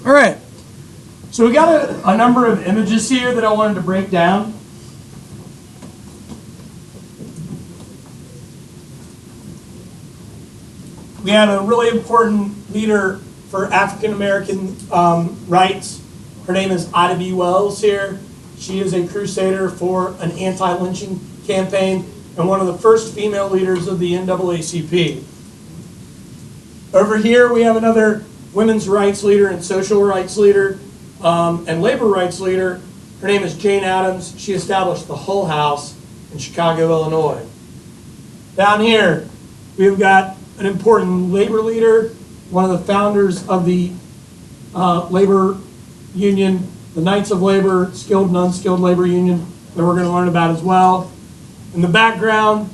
All right. So we got a number of images here that I wanted to break down. We had a really important leader for African American rights. Her name is Ida B. Wells here. She is a crusader for an anti-lynching campaign and one of the first female leaders of the NAACP. Over here we have another women's rights leader and social rights leader and labor rights leader. Her name is Jane Addams. She established the Hull House in Chicago, Illinois. Down here we've got an important labor leader, one of the founders of the labor union, the Knights of Labor, skilled and unskilled labor union, that we're going to learn about as well. In the background,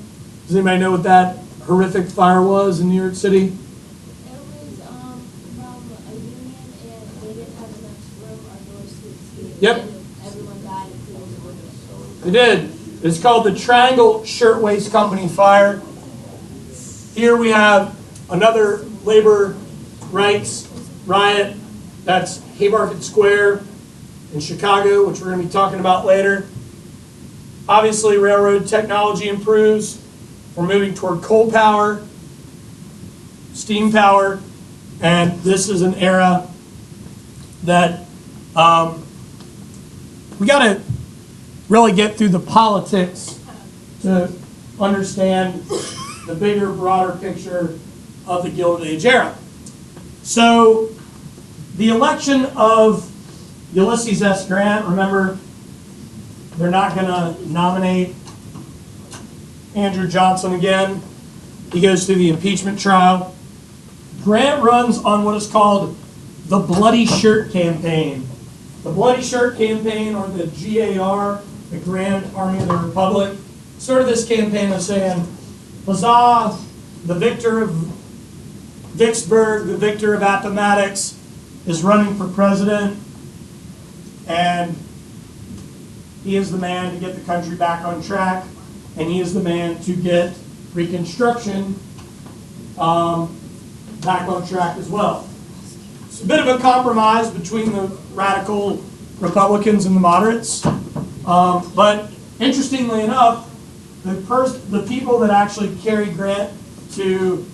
does anybody know what that horrific fire was in New York City? It was from a union, and they didn't have enough room or doors to escape. Yep. And everyone died, including the women. They did. It's called the Triangle Shirtwaist Company fire. Here we have another labor rights riot. That's Haymarket Square in Chicago, which we're going to be talking about later. Obviously, railroad technology improves. We're moving toward coal power, steam power, and this is an era that we got to really get through the politics to understand the bigger, broader picture of the Gilded Age era. So, the election of Ulysses S. Grant, remember, they're not going to nominate Andrew Johnson again. He goes through the impeachment trial. Grant runs on what is called the Bloody Shirt Campaign. The Bloody Shirt Campaign, or the GAR, the Grand Army of the Republic, started this campaign of saying, huzzah, the victor of Vicksburg, the victor of Appomattox, is running for president, and he is the man to get the country back on track, and he is the man to get Reconstruction back on track as well. It's a bit of a compromise between the radical Republicans and the moderates, but interestingly enough, the people that actually carried Grant to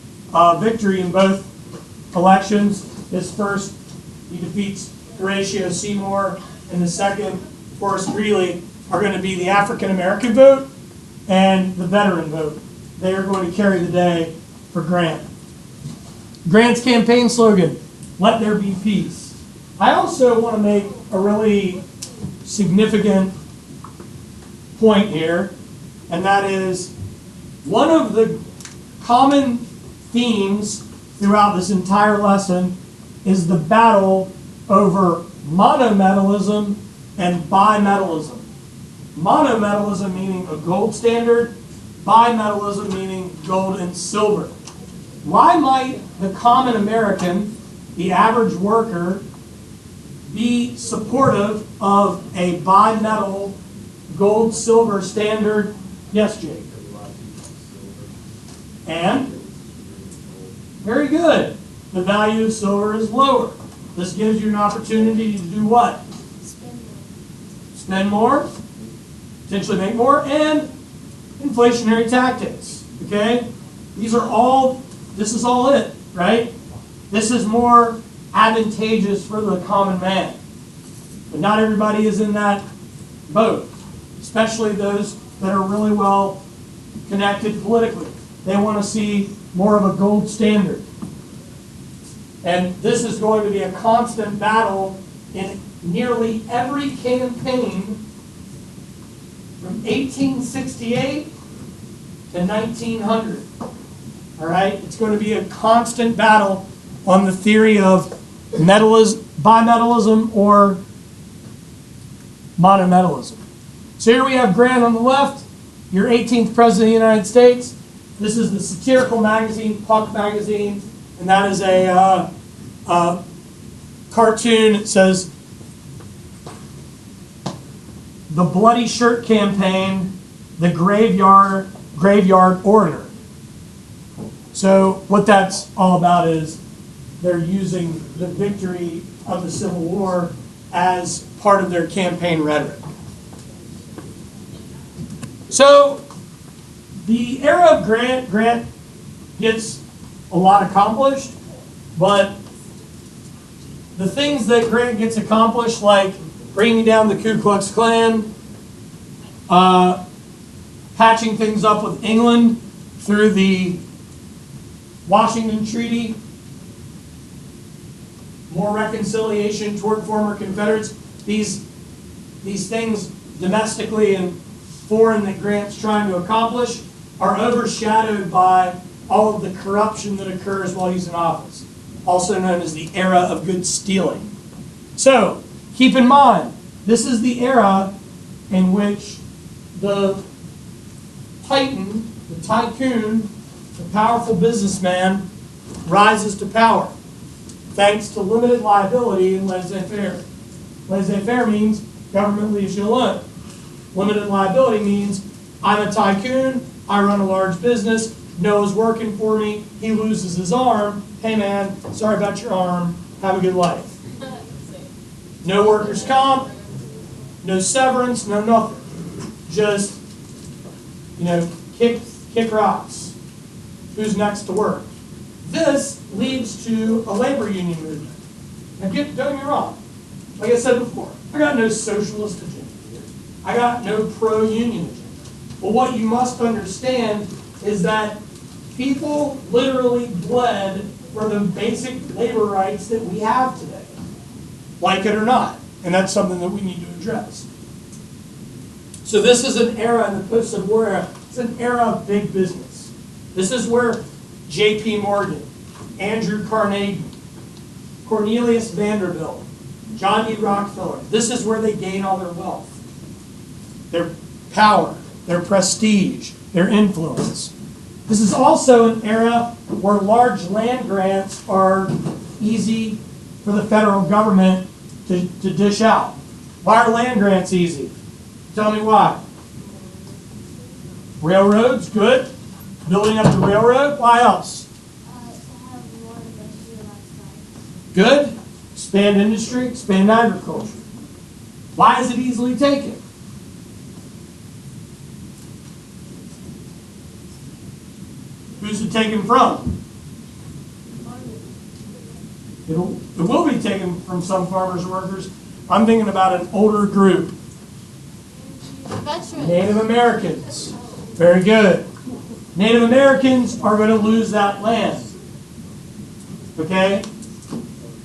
victory in both elections, his first, he defeats Horatio Seymour, and the second, Forrest Greeley, are going to be the African American vote and the veteran vote. They are going to carry the day for Grant. Grant's campaign slogan, "Let there be peace." I also want to make a really significant point here, and that is one of the common themes throughout this entire lesson is the battle over monometallism and bimetallism. Monometallism meaning a gold standard, bimetallism meaning gold and silver. Why might the common American, the average worker, be supportive of a bimetal gold-silver standard? Yes, Jake. And? Very good. The value of silver is lower. This gives you an opportunity to do what? Spend more, potentially make more, and inflationary tactics. Okay? This is all it, right? This is more advantageous for the common man. But not everybody is in that boat, especially those that are really well connected politically. They want to see more of a gold standard. And this is going to be a constant battle in nearly every campaign from 1868 to 1900. All right? It's going to be a constant battle on the theory of bimetallism or monometallism. So here we have Grant on the left, your 18th president of the United States. This is the satirical magazine, Puck magazine, and that is a cartoon. It says, "The Bloody Shirt Campaign, the Graveyard Orator." So what that's all about is they're using the victory of the Civil War as part of their campaign rhetoric. So the era of Grant gets a lot accomplished, but the things that Grant gets accomplished, like bringing down the Ku Klux Klan, patching things up with England through the Washington Treaty, more reconciliation toward former Confederates, these things domestically and foreign that Grant's trying to accomplish are overshadowed by all of the corruption that occurs while he's in office, also known as the era of good stealing. So, keep in mind, this is the era in which the titan, the tycoon, the powerful businessman rises to power, thanks to limited liability and laissez-faire. Laissez-faire means government leaves you alone. Limited liability means I'm a tycoon, I run a large business, Noah's working for me, he loses his arm, hey man, sorry about your arm, have a good life. No workers' comp, no severance, no nothing. Just, kick rocks. Who's next to work? This leads to a labor union movement. Now don't get me wrong. Like I said before, I got no socialist agenda here. I got no pro-union agenda. But what you must understand is that people literally bled for the basic labor rights that we have today, like it or not. And that's something that we need to address. So this is an era in the post-Civil War era. It's an era of big business. This is where J.P. Morgan, Andrew Carnegie, Cornelius Vanderbilt, John D. Rockefeller, this is where they gain all their wealth, their power, their prestige, their influence. This is also an era where large land grants are easy for the federal government to dish out. Why are land grants easy? Tell me why. Railroads, good. Building up the railroad, why else? Good. Expand industry, expand agriculture. Why is it easily taken? Who's it taken from? It will be taken from some farmers and workers. I'm thinking about an older group. Native Americans. Very good. Native Americans are going to lose that land. Okay?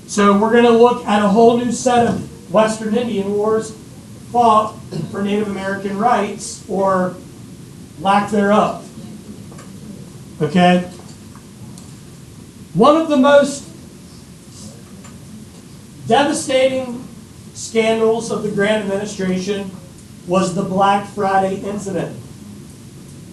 So we're going to look at a whole new set of Western Indian wars fought for Native American rights or lack thereof. Okay? One of the most devastating scandals of the Grant administration was the Black Friday incident.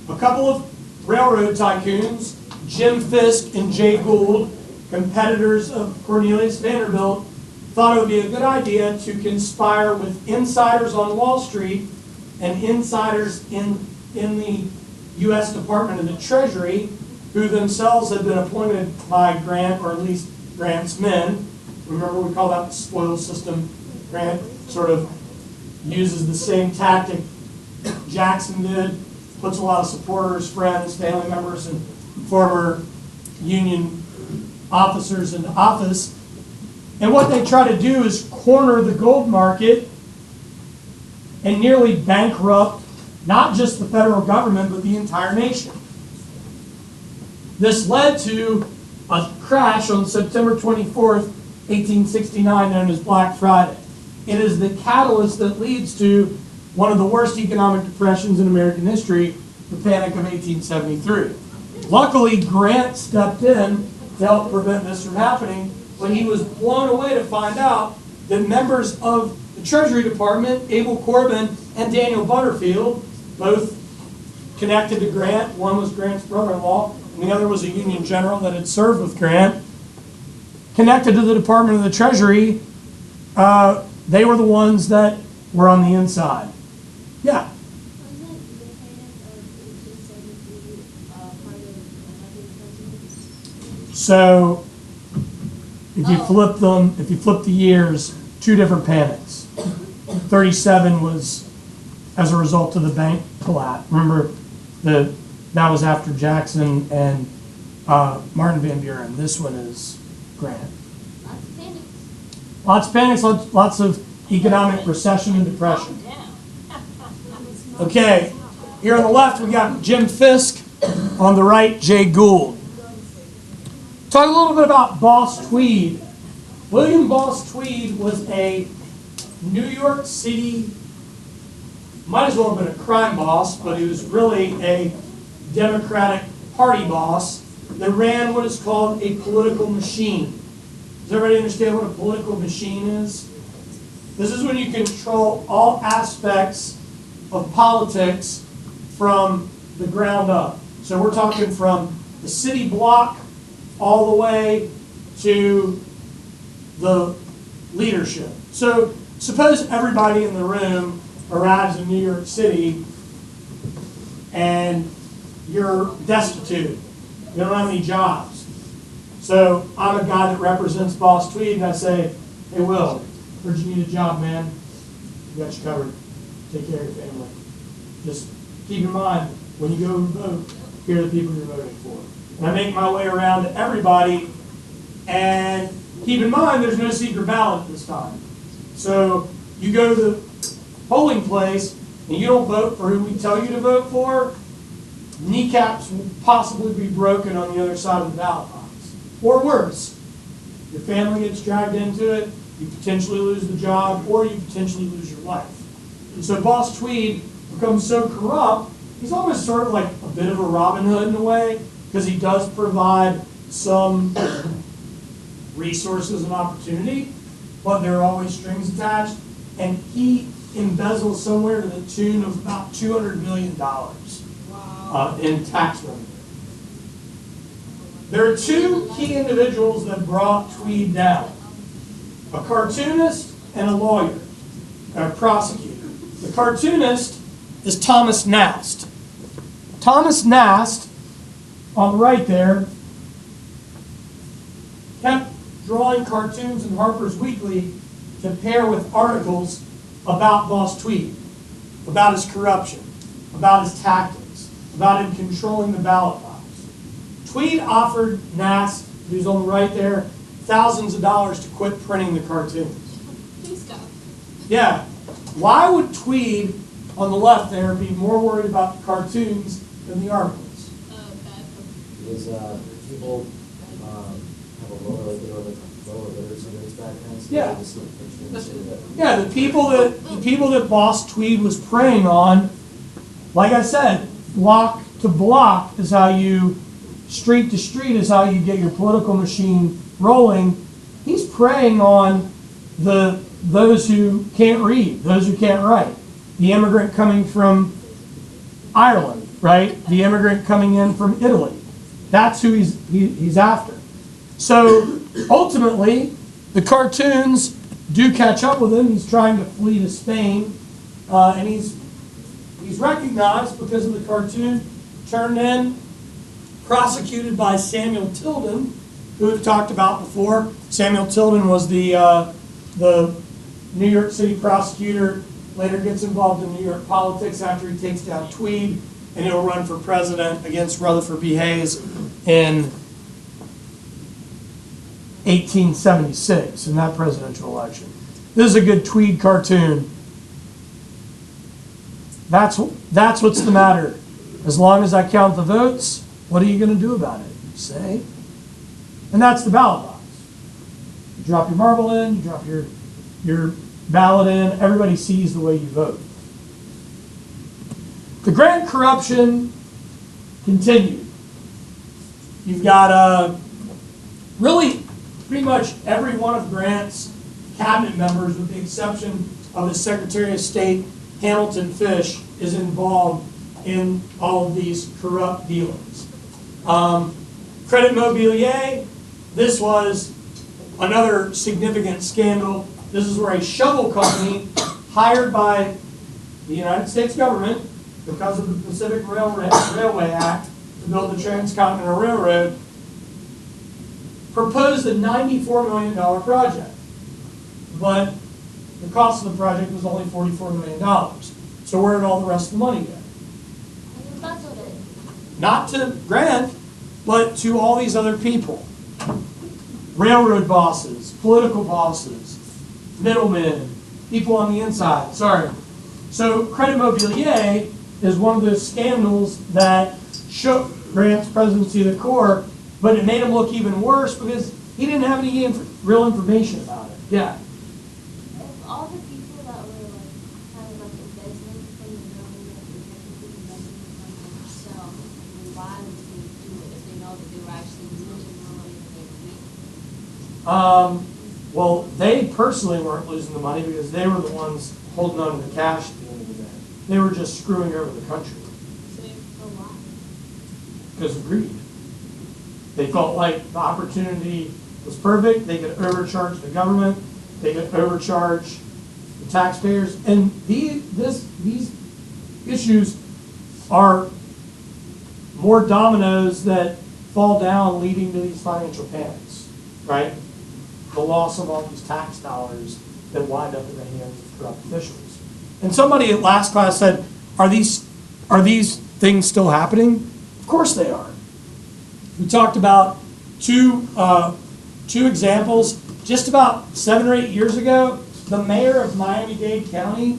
A couple of railroad tycoons, Jim Fisk and Jay Gould, competitors of Cornelius Vanderbilt, thought it would be a good idea to conspire with insiders on Wall Street and insiders in the U.S. Department of the Treasury, who themselves had been appointed by Grant, or at least Grant's men. Remember, we call that the spoils system. Grant sort of uses the same tactic Jackson did, puts a lot of supporters, friends, family members, and former Union officers into office. And what they try to do is corner the gold market and nearly bankrupt not just the federal government, but the entire nation. This led to a crash on September 24th, 1869, known as Black Friday. It is the catalyst that leads to one of the worst economic depressions in American history, the Panic of 1873. Luckily, Grant stepped in to help prevent this from happening, but he was blown away to find out that members of the Treasury Department, Abel Corbin and Daniel Butterfield, both connected to Grant, one was Grant's brother-in-law, and the other was a Union general that had served with Grant, connected to the Department of the Treasury, they were the ones that were on the inside. Yeah? So, If you flip them, if you flip the years, two different panics. 37 was as a result of the bank collapse. Remember, that was after Jackson and Martin Van Buren. This one is Grant. Lots of panics, lots of economic recession and depression. Okay, here on the left we got Jim Fisk. On the right, Jay Gould. Talk a little bit about Boss Tweed. William Boss Tweed was a New York City, might as well have been a crime boss, but he was really a Democratic Party boss that ran what is called a political machine. Does everybody understand what a political machine is? This is when you control all aspects of politics from the ground up. So we're talking from the city block all the way to the leadership. So suppose everybody in the room arrives in New York City and you're destitute. You don't have any jobs. So I'm a guy that represents Boss Tweed, and I say, hey, Will, heard you need a job, man. We got you covered. Take care of your family. Just keep in mind, when you go and vote, here are the people you're voting for. And I make my way around to everybody, and keep in mind, there's no secret ballot this time. So you go to the polling place, and you don't vote for who we tell you to vote for, kneecaps will possibly be broken on the other side of the ballot box. Or worse, your family gets dragged into it, you potentially lose the job, or you potentially lose your life. And so Boss Tweed becomes so corrupt, he's almost sort of like a bit of a Robin Hood in a way, because he does provide some resources and opportunity, but there are always strings attached, and he embezzles somewhere to the tune of about $200 million in tax revenue. There are two key individuals that brought Tweed down: a cartoonist and a lawyer, a prosecutor. The cartoonist is Thomas Nast. Thomas Nast, on the right there, kept drawing cartoons in Harper's Weekly to pair with articles about Boss Tweed, about his corruption, about his tactics, about him controlling the ballot box. Tweed offered Nast, who's on the right there, thousands of dollars to quit printing the cartoons. Please stop. Yeah. Why would Tweed, on the left there, be more worried about the cartoons than the articles? Because people have a lower literacy rates back then, so Yeah. they just see a picture and say that. Yeah, the people that Boss Tweed was preying on, like I said, block to block is how you, street to street is how you get your political machine rolling. He's preying on those who can't read, those who can't write. The immigrant coming from Ireland, right? The immigrant coming in from Italy. That's who he's after. So ultimately, the cartoons do catch up with him. He's trying to flee to Spain, and he's recognized because of the cartoon, turned in, prosecuted by Samuel Tilden, who we've talked about before. Samuel Tilden was the New York City prosecutor, later gets involved in New York politics after he takes down Tweed, and he'll run for president against Rutherford B. Hayes in 1876 in that presidential election. This is a good Tweed cartoon. That's what's the matter. As long as I count the votes, what are you going to do about it? Say. And that's the ballot box. You drop your marble in, you drop your ballot in, everybody sees the way you vote. The grand corruption continued. You've got really pretty much every one of Grant's cabinet members, with the exception of his Secretary of State, Hamilton Fish, is involved in all of these corrupt dealings. Credit Mobilier, this was another significant scandal. This is where a shovel company hired by the United States government because of the Pacific Railway Act to build the Transcontinental Railroad proposed a $94 million project, but the cost of the project was only $44 million. So where did all the rest of the money go? Not to Grant, but to all these other people. Railroad bosses, political bosses, middlemen, people on the inside. Sorry. So Credit Mobilier is one of those scandals that shook Grant's presidency to the core, but it made him look even worse because he didn't have any real information about it. Yeah. If all the people that were like kind of like embezzling from the government were technically embezzling from themselves, I mean, why would they do it if they know that they were actually losing more money than they were making? Well, they personally weren't losing the money because they were the ones holding on to the cash at the end of the day. They were just screwing over the country. So why? Because of greed. They felt like the opportunity was perfect. They could overcharge the government. They could overcharge the taxpayers. And these issues are more dominoes that fall down leading to these financial panics, right? The loss of all these tax dollars that wind up in the hands of corrupt officials. And somebody at last class said, are these things still happening? Of course they are. We talked about two examples. Just about 7 or 8 years ago, the mayor of Miami-Dade County,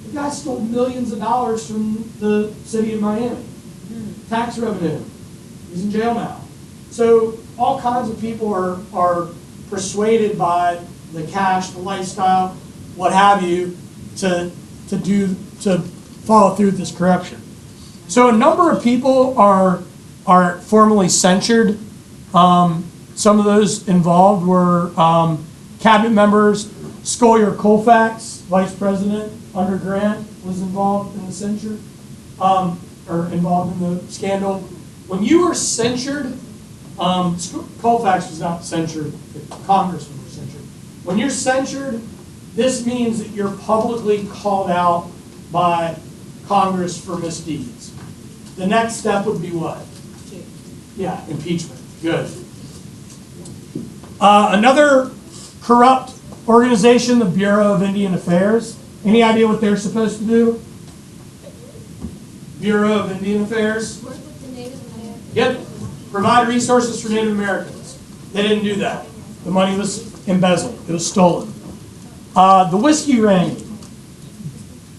the guy stole millions of dollars from the city of Miami. Tax revenue. He's in jail now. So all kinds of people are persuaded by the cash, the lifestyle, what have you, to follow through with this corruption. So a number of people are formally censured. Some of those involved were cabinet members. Scollier Colfax, vice president under Grant, was involved in the censure, or involved in the scandal. When you were censured, Colfax was not censured, the congressmen were censured. When you're censured, this means that you're publicly called out by Congress for misdeeds. The next step would be what? Yeah, impeachment. Good. Another corrupt organization, the Bureau of Indian Affairs. Any idea what they're supposed to do? Bureau of Indian Affairs? Work with the Native Americans. Yep. Provide resources for Native Americans. They didn't do that. The money was embezzled. It was stolen. The whiskey ring.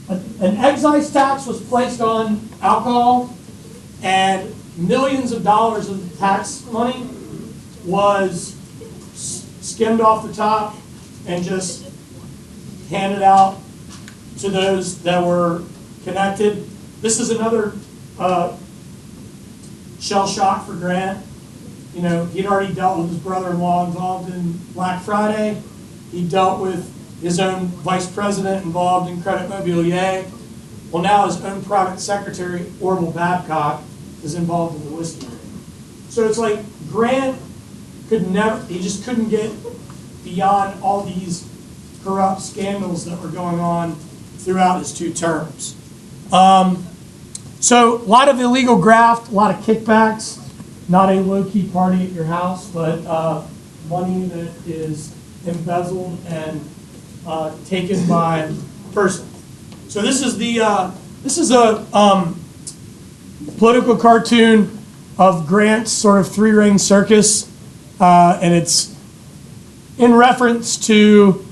An excise tax was placed on alcohol, and millions of dollars of the tax money was skimmed off the top and just handed out to those that were connected. This is another shell shock for Grant. You know, he'd already dealt with his brother-in-law involved in Black Friday. He dealt with his own vice president involved in Credit Mobilier. Well, now his own private secretary, Orville Babcock, is involved in the whiskey ring. So it's like Grant he just couldn't get beyond all these corrupt scandals that were going on throughout his 2 terms. So a lot of illegal graft, a lot of kickbacks, not a low-key party at your house, but money that is embezzled and taken by a person. So this is a political cartoon of Grant's sort of 3-ring circus, and it's in reference to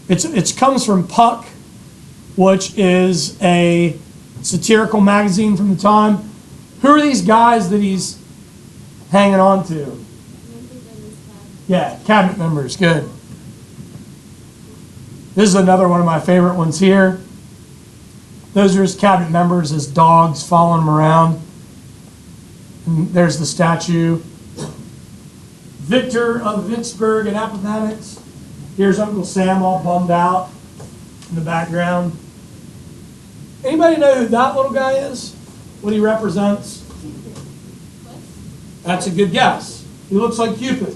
it comes from Puck, which is a satirical magazine from the time. Who are these guys that he's hanging on to? Yeah, cabinet members. Good. This is another one of my favorite ones here. Those are his cabinet members as dogs following him around. And there's the statue. Victor of Vicksburg and Appomattox. Here's Uncle Sam all bummed out in the background. Anybody know who that little guy is? What he represents? That's a good guess. He looks like Cupid.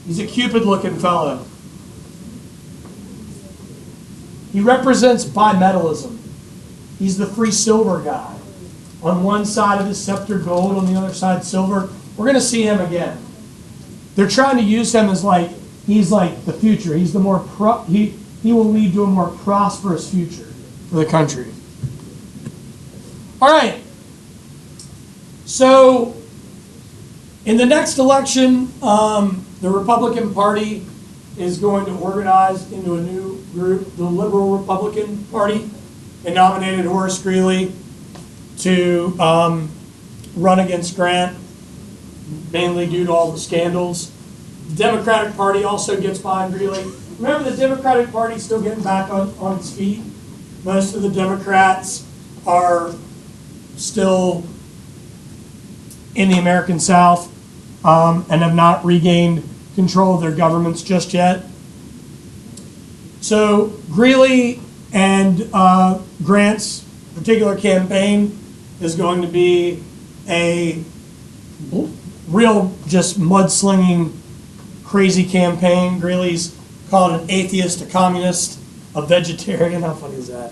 He's a Cupid-looking fellow. He represents bimetallism. He's the free silver guy. On one side of his scepter, gold. On the other side, silver. We're going to see him again. they're trying to use him as like, he's like the future. He's the more, he will lead to a more prosperous future for the country. All right. So, in the next election, the Republican Party is going to organize into a new group, the Liberal Republican Party. They nominated Horace Greeley to run against Grant, mainly due to all the scandals. The Democratic Party also gets behind Greeley. Remember, the Democratic Party is still getting back on its feet. Most of the Democrats are still in the American South and have not regained control of their governments just yet. So Greeley and Grant's particular campaign is going to be a real just mudslinging, crazy campaign. Greeley's called an atheist, a communist, a vegetarian. How funny is that?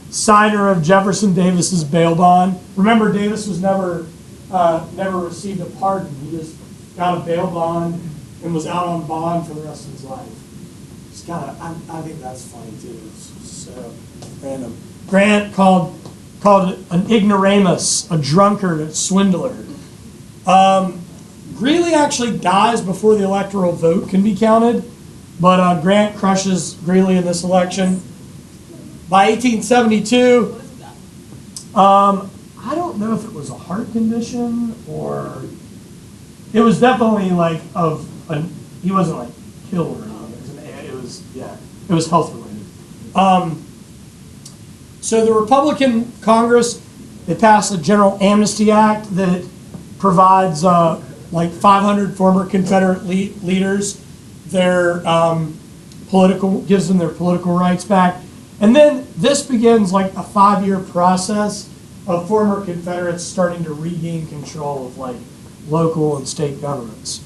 Signer of Jefferson Davis's bail bond. Remember, Davis was never received a pardon. He just got a bail bond and was out on bond for the rest of his life. It's I think that's funny too. It's so random. Grant called an ignoramus, a drunkard, a swindler. Greeley actually dies before the electoral vote can be counted, but Grant crushes Greeley in this election. By 1872, I don't know if it was a heart condition or it was definitely like he wasn't like killed or anything. It was health related. So the Republican Congress, they passed a General Amnesty Act that provides like 500 former Confederate leaders gives them their political rights back. And then this begins like a 5-year process of former Confederates starting to regain control of like local and state governments.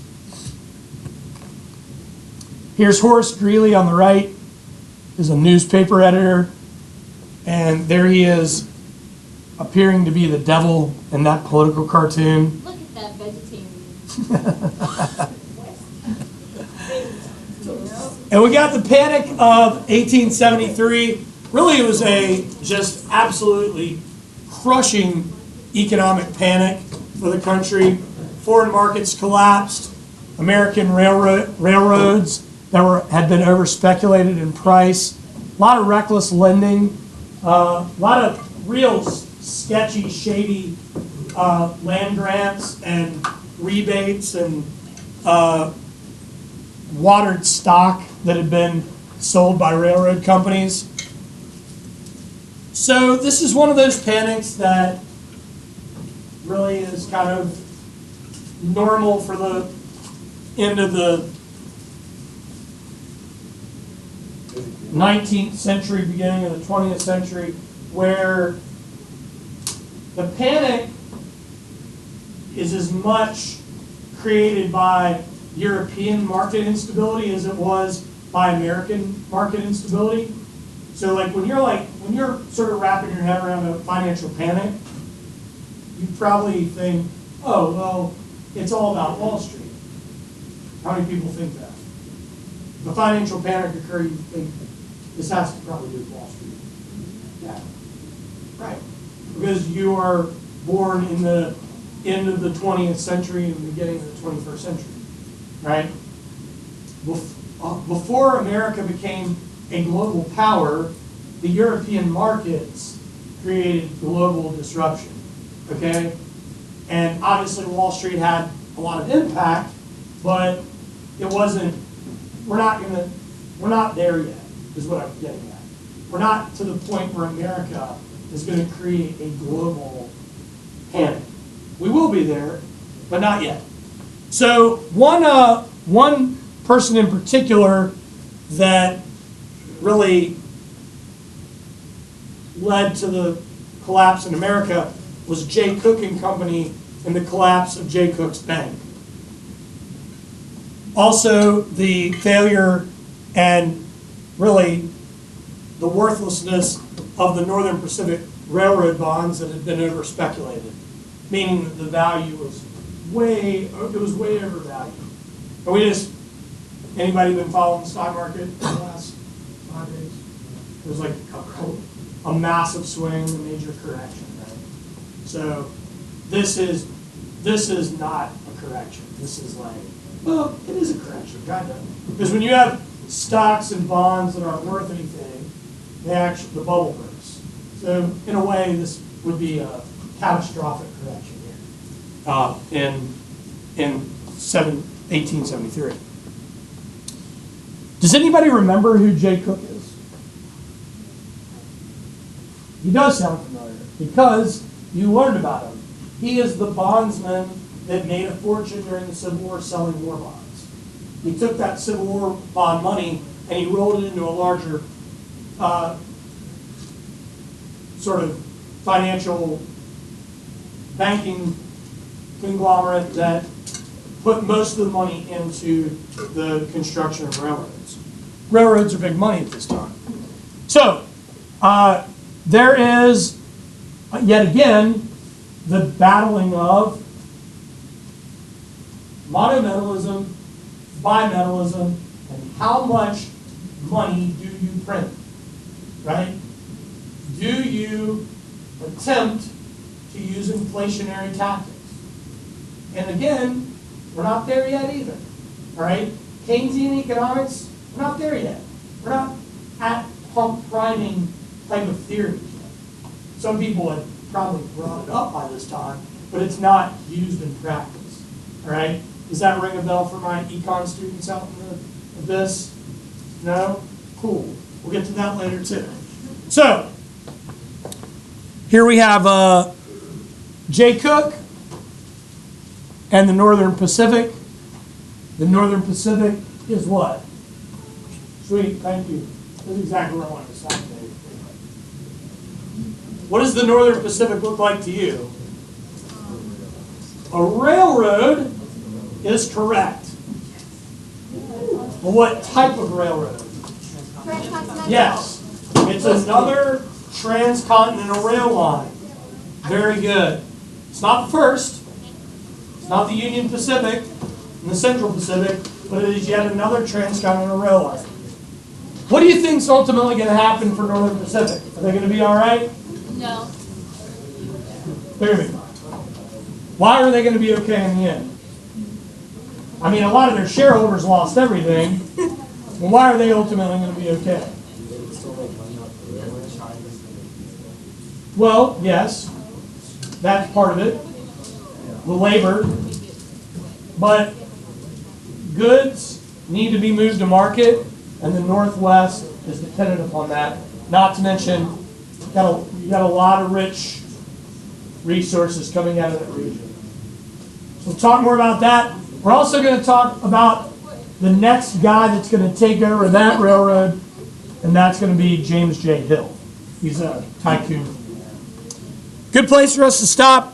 Here's Horace Greeley on the right, is a newspaper editor, and there he is appearing to be the devil in that political cartoon. Look at that vegetarian. And we got the Panic of 1873. Really, it was a just absolutely crushing economic panic for the country. Foreign markets collapsed. American railroads that had been over-speculated in price. A lot of reckless lending. A lot of real sketchy, shady land grants and rebates and watered stock that had been sold by railroad companies. So this is one of those panics that really is kind of normal for the end of the 19th century, beginning of the 20th century, where the panic is as much created by European market instability as it was by American market instability. So like when you're sort of wrapping your head around a financial panic, you probably think, oh, well, it's all about Wall Street. How many people think that? If a financial panic occurs, you think this has to probably do with Wall Street. Yeah, right. Because you are born in the end of the 20th century and the beginning of the 21st century, right? Before America became a global power, the European markets created global disruption, okay? And obviously Wall Street had a lot of impact, but it wasn't, we're not there yet, is what I'm getting at. We're not to the point where America is going to create a global panic. We will be there, but not yet. So one person in particular that really led to the collapse in America was Jay Cooke and Company and the collapse of Jay Cooke's bank. Also, the failure and really the worthlessness of the Northern Pacific Railroad bonds that had been over-speculated, meaning that the value was way overvalued. Are we just, anybody been following the stock market in the last 5 days? There's like a massive swing, a major correction, right? So this is not a correction. This is like, well, it is a correction, kind of. Because when you have stocks and bonds that aren't worth anything, the bubble bursts. So in a way, this would be a catastrophic correction here in 1873. Does anybody remember who Jay Cook is? He does sound familiar because you learned about him. He is the bondsman that made a fortune during the Civil War selling war bonds. He took that Civil War bond money and he rolled it into a larger sort of financial banking conglomerate that put most of the money into the construction of railroads. Railroads are big money at this time. So, there is, yet again, the battling of monometalism, bimetallism, and how much money do you print, right? Do you attempt to use inflationary tactics? And again, we're not there yet either, all right? Keynesian economics, we're not there yet. We're not at pump priming type of theory yet. Some people have probably brought it up by this time, but it's not used in practice, all right? Does that ring a bell for my econ students out in the abyss? No? Cool. We'll get to that later too. So, here we have Jay Cook and the Northern Pacific. The Northern Pacific is what? Sweet, thank you. That's exactly where I wanted to stop today. What does the Northern Pacific look like to you? A railroad is correct. Well, what type of railroad? Yes. It's another transcontinental rail line. Very good. It's not the first. It's not the Union Pacific and the Central Pacific, but it is yet another transcontinental rail line. What do you think is ultimately going to happen for Northern Pacific? Are they going to be all right? No. Hear me. Why are they going to be okay in the end? I mean, a lot of their shareholders lost everything. Well, why are they ultimately going to be okay? Well, yes, that's part of it. The labor. But goods need to be moved to market, and the Northwest is dependent upon that. Not to mention, you got a lot of rich resources coming out of that region. So we'll talk more about that. We're also going to talk about the next guy that's going to take over that railroad, and that's going to be James J. Hill. He's a tycoon. Good place for us to stop.